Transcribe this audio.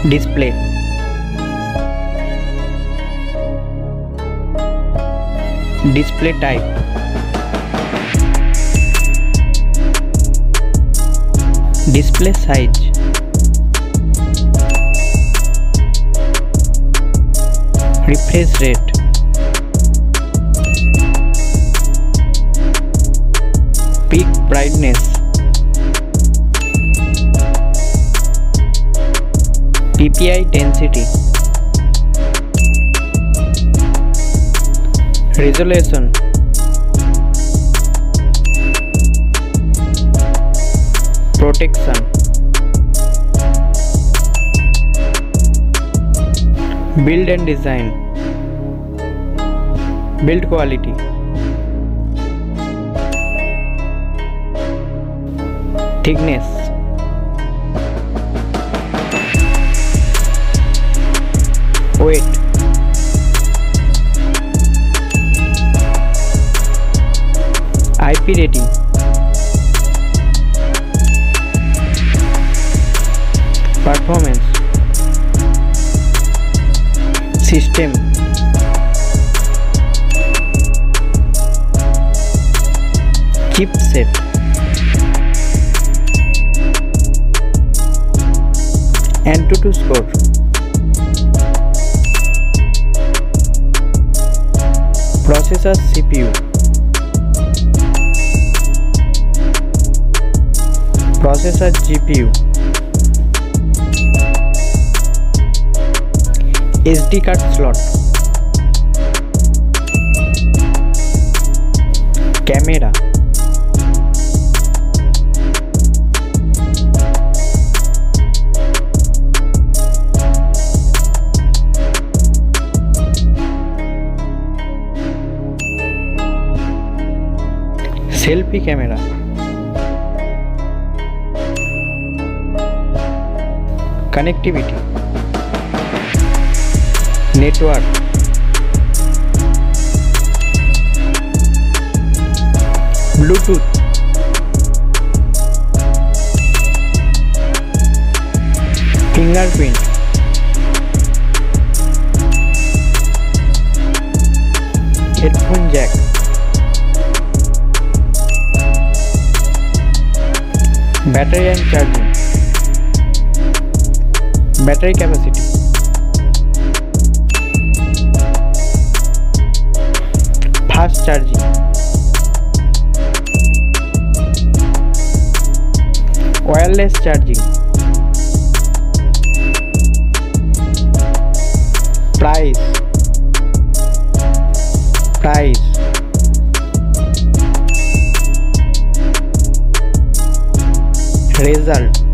Display. Display type. Display size. Refresh rate. Peak brightness. Ppi density. Resolution. Protection. Build and design. Build quality. Thickness. Weight. IP rating. Performance. System. Chipset. Antutu score. Processor CPU. Processor GPU. SD card slot. Camera. Selfie camera. Connectivity. Network. Bluetooth. Fingerprint. Headphone jack. Battery and charging. Battery capacity. Fast charging. Wireless charging. Price. Result.